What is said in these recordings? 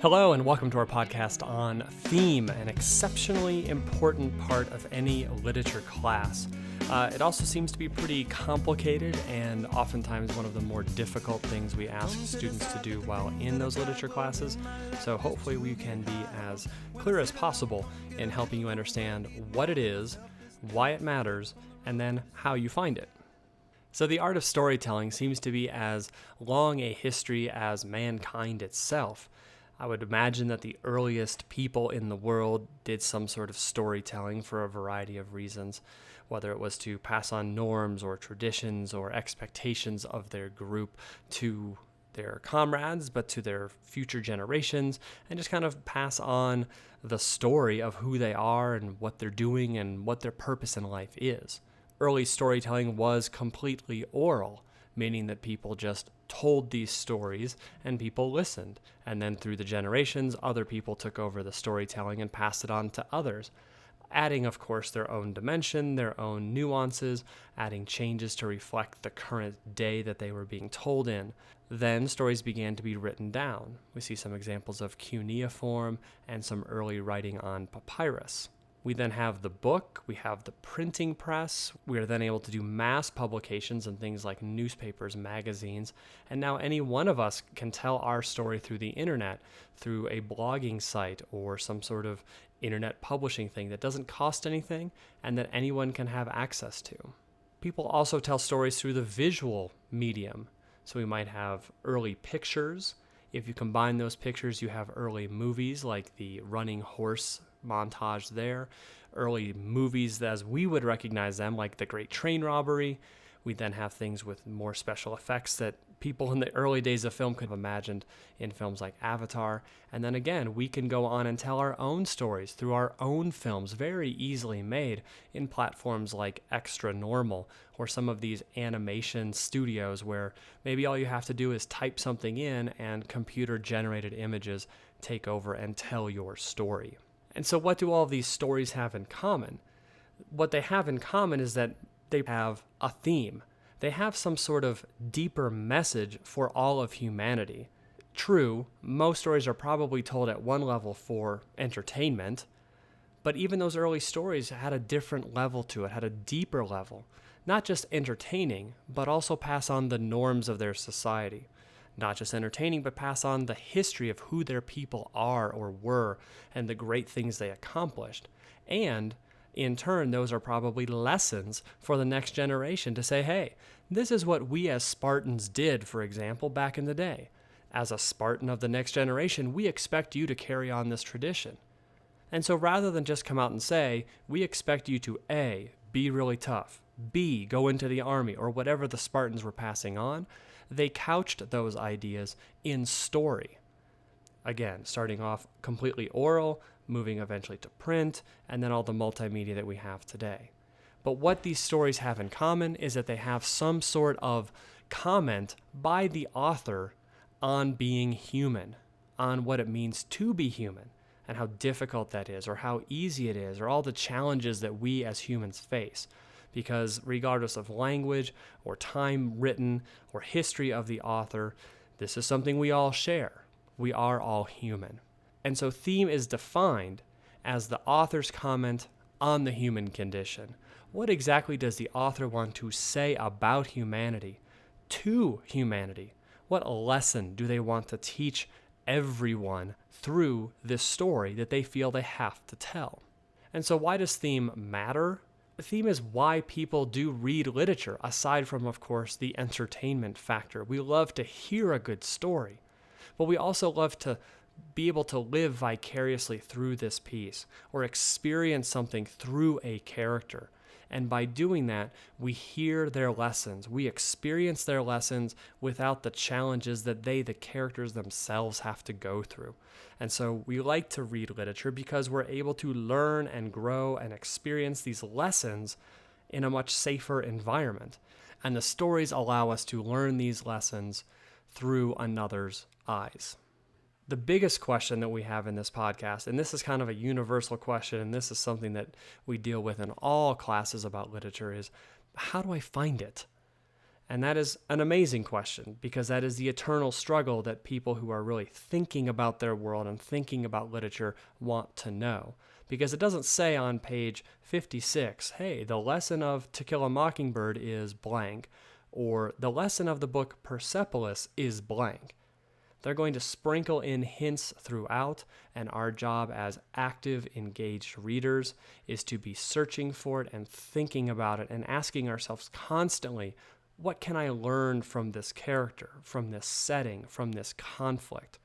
Hello and welcome to our podcast on theme, an exceptionally important part of any literature class. It also seems to be pretty complicated and oftentimes one of the more difficult things we ask students to do while in those literature classes. So hopefully we can be as clear as possible in helping you understand what it is, why it matters, and then how you find it. So the art of storytelling seems to be as long a history as mankind itself. I would imagine that the earliest people in the world did some sort of storytelling for a variety of reasons, whether it was to pass on norms or traditions or expectations of their group to their comrades, but to their future generations, and just kind of pass on the story of who they are and what they're doing and what their purpose in life is. Early storytelling was completely oral, meaning that people just told these stories and people listened. And then through the generations, other people took over the storytelling and passed it on to others, adding, of course, their own dimension, their own nuances, adding changes to reflect the current day that they were being told in. Then stories began to be written down. We see some examples of cuneiform and some early writing on papyrus. We then have the book, we have the printing press, we are then able to do mass publications in things like newspapers, magazines, and now any one of us can tell our story through the internet, through a blogging site or some sort of internet publishing thing that doesn't cost anything and that anyone can have access to. People also tell stories through the visual medium. So we might have early pictures. If you combine those pictures, you have early movies like the running horse montage there, early movies as we would recognize them, like The Great Train Robbery. We then have things with more special effects that people in the early days of film could have imagined in films like Avatar. And then again, we can go on and tell our own stories through our own films, very easily made in platforms like Extra Normal or some of these animation studios where maybe all you have to do is type something in and computer-generated images take over and tell your story. And so what do all of these stories have in common? What they have in common is that they have a theme. They have some sort of deeper message for all of humanity. True, most stories are probably told at one level for entertainment, but even those early stories had a different level to it, had a deeper level. Not just entertaining, but also pass on the norms of their society. Not just entertaining, but pass on the history of who their people are or were and the great things they accomplished. And in turn, those are probably lessons for the next generation to say, hey, this is what we as Spartans did, for example, back in the day. As a Spartan of the next generation, we expect you to carry on this tradition. And so rather than just come out and say, we expect you to A, be really tough, B, go into the army, or whatever the Spartans were passing on, they couched those ideas in story. Again, starting off completely oral, moving eventually to print, and then all the multimedia that we have today. But what these stories have in common is that they have some sort of comment by the author on being human, on what it means to be human, and how difficult that is, or how easy it is, or all the challenges that we as humans face. Because regardless of language or time written or history of the author, this is something we all share. We are all human. And so theme is defined as the author's comment on the human condition. What exactly does the author want to say about humanity, to humanity? What lesson do they want to teach everyone through this story that they feel they have to tell? And so why does theme matter? The theme is why people do read literature, aside from, of course, the entertainment factor. We love to hear a good story, but we also love to be able to live vicariously through this piece or experience something through a character. And by doing that, we hear their lessons. We experience their lessons without the challenges that the characters themselves have to go through. And so we like to read literature because we're able to learn and grow and experience these lessons in a much safer environment. And the stories allow us to learn these lessons through another's eyes. The biggest question that we have in this podcast, and this is kind of a universal question, and this is something that we deal with in all classes about literature, is how do I find it? And that is an amazing question, because that is the eternal struggle that people who are really thinking about their world and thinking about literature want to know. Because it doesn't say on page 56, hey, the lesson of To Kill a Mockingbird is blank, or the lesson of the book Persepolis is blank. They're going to sprinkle in hints throughout, and our job as active, engaged readers is to be searching for it and thinking about it and asking ourselves constantly, what can I learn from this character, from this setting, from this conflict?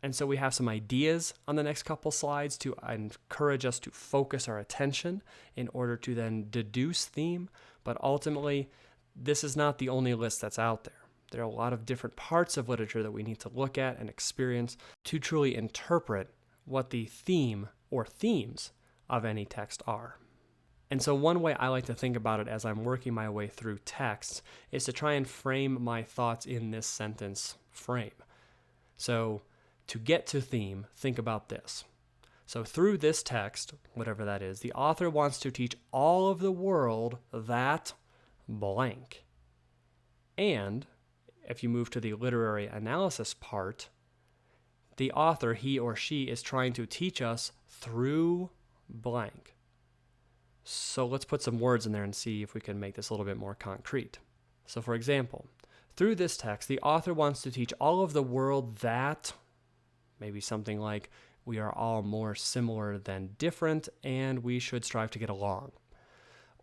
And so we have some ideas on the next couple slides to encourage us to focus our attention in order to then deduce theme, but ultimately, this is not the only list that's out there. There are a lot of different parts of literature that we need to look at and experience to truly interpret what the theme or themes of any text are. And so one way I like to think about it as I'm working my way through texts is to try and frame my thoughts in this sentence frame. So to get to theme, think about this. So through this text, whatever that is, the author wants to teach all of the world that blank. And if you move to the literary analysis part, the author, he or she, is trying to teach us through blank. So let's put some words in there and see if we can make this a little bit more concrete. So for example, through this text, the author wants to teach all of the world that, maybe something like, we are all more similar than different and we should strive to get along.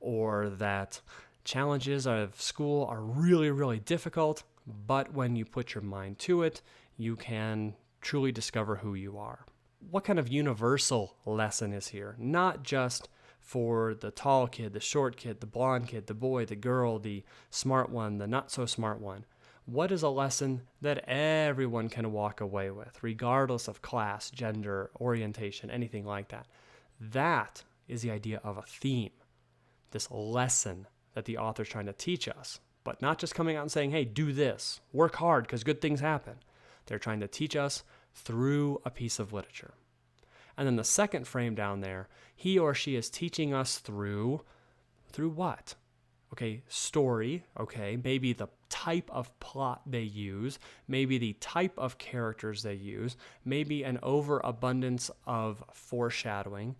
Or that challenges of school are really, really difficult, but when you put your mind to it, you can truly discover who you are. What kind of universal lesson is here? Not just for the tall kid, the short kid, the blonde kid, the boy, the girl, the smart one, the not so smart one. What is a lesson that everyone can walk away with, regardless of class, gender, orientation, anything like that? That is the idea of a theme, this lesson that the author's trying to teach us, but not just coming out and saying, hey, do this, work hard because good things happen. They're trying to teach us through a piece of literature. And then the second frame down there, he or she is teaching us through what? Okay, story, okay, maybe the type of plot they use, maybe the type of characters they use, maybe an overabundance of foreshadowing,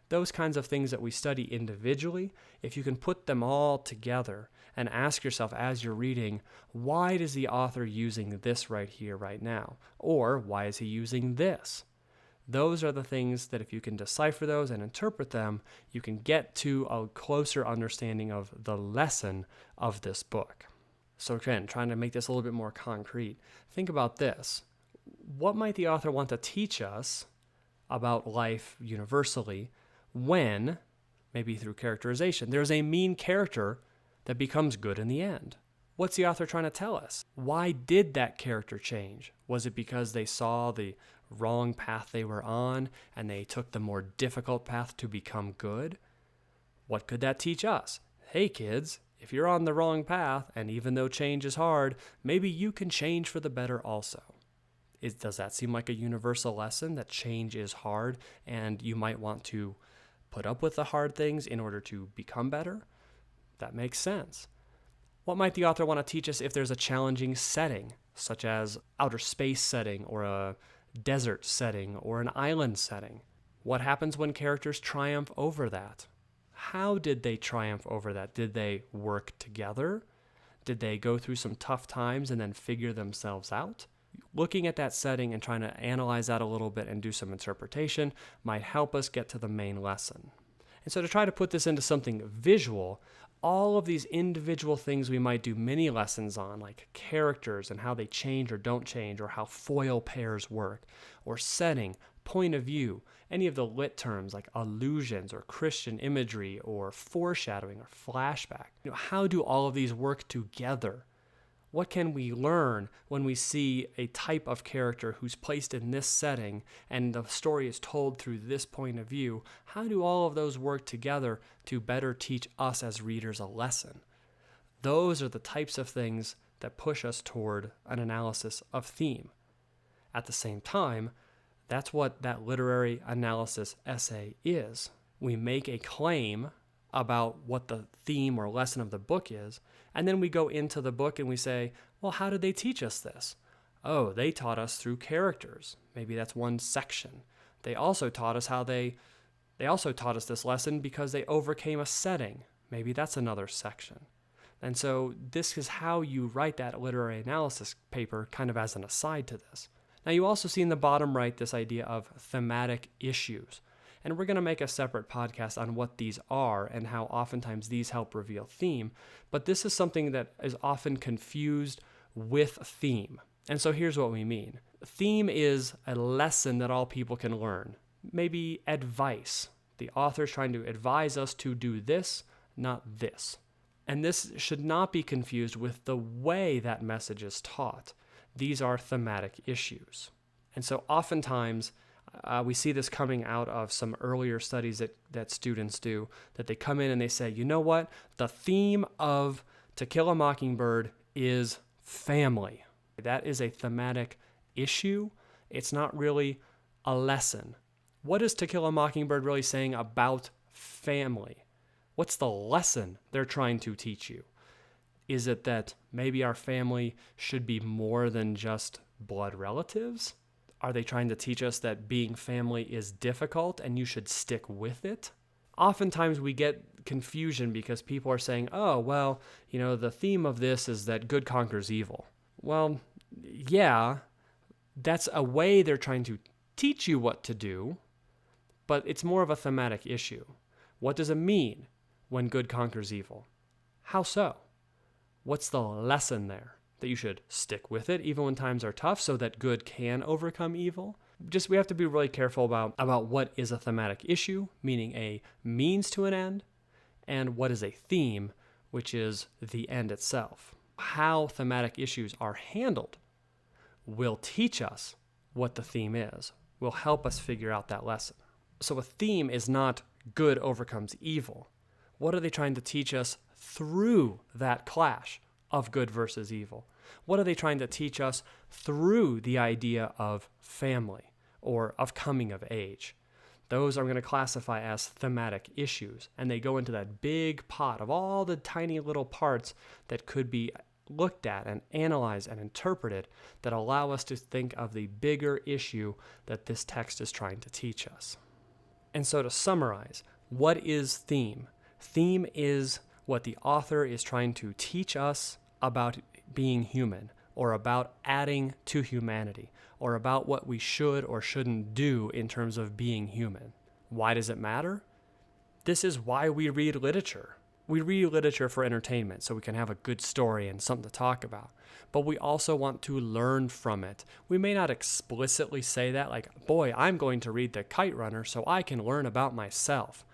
those kinds of things that we study individually. If you can put them all together and ask yourself as you're reading, why is the author using this right here, right now? Or why is he using this? Those are the things that if you can decipher those and interpret them, you can get to a closer understanding of the lesson of this book. So again, trying to make this a little bit more concrete, think about this. What might the author want to teach us about life universally when, maybe through characterization, there's a mean character that becomes good in the end? What's the author trying to tell us? Why did that character change? Was it because they saw the wrong path they were on and they took the more difficult path to become good? What could that teach us? Hey kids, if you're on the wrong path, and even though change is hard, maybe you can change for the better also. Does that seem like a universal lesson, that change is hard and you might want to put up with the hard things in order to become better? That makes sense. What might the author want to teach us if there's a challenging setting, such as outer space setting or a desert setting or an island setting? What happens when characters triumph over that? How did they triumph over that? Did they work together? Did they go through some tough times and then figure themselves out? Looking at that setting and trying to analyze that a little bit and do some interpretation might help us get to the main lesson. And so to try to put this into something visual, all of these individual things we might do mini lessons on, like characters and how they change or don't change, or how foil pairs work, or setting, point of view, any of the lit terms like allusions or Christian imagery or foreshadowing or flashback. How do all of these work together? What can we learn when we see a type of character who's placed in this setting and the story is told through this point of view? How do all of those work together to better teach us as readers a lesson? Those are the types of things that push us toward an analysis of theme. At the same time, that's what that literary analysis essay is. We make a claim about what the theme or lesson of the book is, and then we go into the book and we say, well, how did they teach us this? Oh, they taught us through characters. Maybe that's one section. They also taught us this lesson because they overcame a setting. Maybe that's another section. And so this is how you write that literary analysis paper kind of as an aside to this. Now you also see in the bottom right this idea of thematic issues. And we're going to make a separate podcast on what these are and how oftentimes these help reveal theme. But this is something that is often confused with theme. And so here's what we mean. Theme is a lesson that all people can learn. Maybe advice. The author's trying to advise us to do this, not this. And this should not be confused with the way that message is taught. These are thematic issues. And so oftentimes we see this coming out of some earlier studies that students do, that they come in and they say, you know what? The theme of To Kill a Mockingbird is family. That is a thematic issue. It's not really a lesson. What is To Kill a Mockingbird really saying about family? What's the lesson they're trying to teach you? Is it that maybe our family should be more than just blood relatives? Are they trying to teach us that being family is difficult and you should stick with it? Oftentimes we get confusion because people are saying, oh, well, the theme of this is that good conquers evil. Well, yeah, that's a way they're trying to teach you what to do, but it's more of a thematic issue. What does it mean when good conquers evil? How so? What's the lesson there? That you should stick with it even when times are tough so that good can overcome evil? We have to be really careful about what is a thematic issue, meaning a means to an end, and what is a theme, which is the end itself. How thematic issues are handled will teach us what the theme is, will help us figure out that lesson. So a theme is not good overcomes evil. What are they trying to teach us through that clash of good versus evil? What are they trying to teach us through the idea of family or of coming of age? Those I'm going to classify as thematic issues, and they go into that big pot of all the tiny little parts that could be looked at and analyzed and interpreted that allow us to think of the bigger issue that this text is trying to teach us. And so to summarize, what is theme? Theme is what the author is trying to teach us about being human, or about adding to humanity, or about what we should or shouldn't do in terms of being human. Why does it matter? This is why we read literature. We read literature for entertainment, so we can have a good story and something to talk about. But we also want to learn from it. We may not explicitly say that, like, boy, I'm going to read The Kite Runner so I can learn about myself.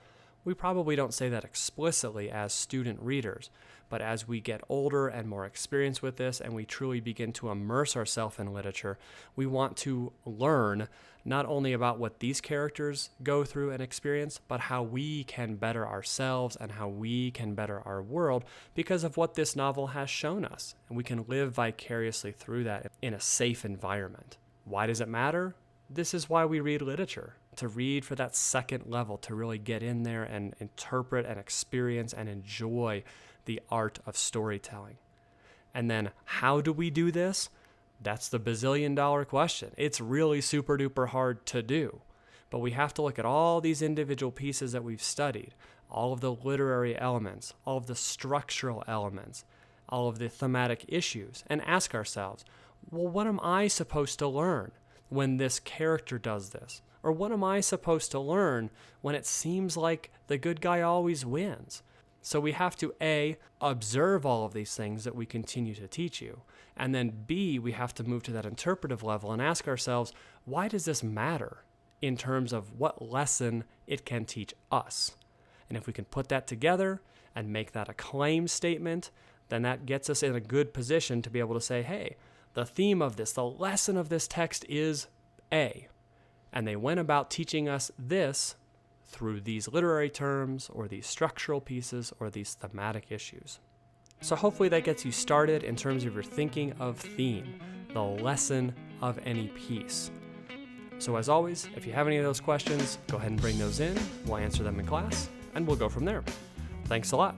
We probably don't say that explicitly as student readers, but as we get older and more experienced with this and we truly begin to immerse ourselves in literature, we want to learn not only about what these characters go through and experience, but how we can better ourselves and how we can better our world because of what this novel has shown us. And we can live vicariously through that in a safe environment. Why does it matter? This is why we read literature. To read for that second level, to really get in there and interpret and experience and enjoy the art of storytelling. And then how do we do this? That's the bazillion-dollar question. It's really super duper hard to do. But we have to look at all these individual pieces that we've studied, all of the literary elements, all of the structural elements, all of the thematic issues, and ask ourselves, well, what am I supposed to learn when this character does this? Or what am I supposed to learn when it seems like the good guy always wins? So we have to A, observe all of these things that we continue to teach you. And then B, we have to move to that interpretive level and ask ourselves, why does this matter in terms of what lesson it can teach us? And if we can put that together and make that a claim statement, then that gets us in a good position to be able to say, hey, the theme of this, the lesson of this text is A. And they went about teaching us this through these literary terms or these structural pieces or these thematic issues. So hopefully that gets you started in terms of your thinking of theme, the lesson of any piece. So as always, if you have any of those questions, go ahead and bring those in. We'll answer them in class, and we'll go from there. Thanks a lot.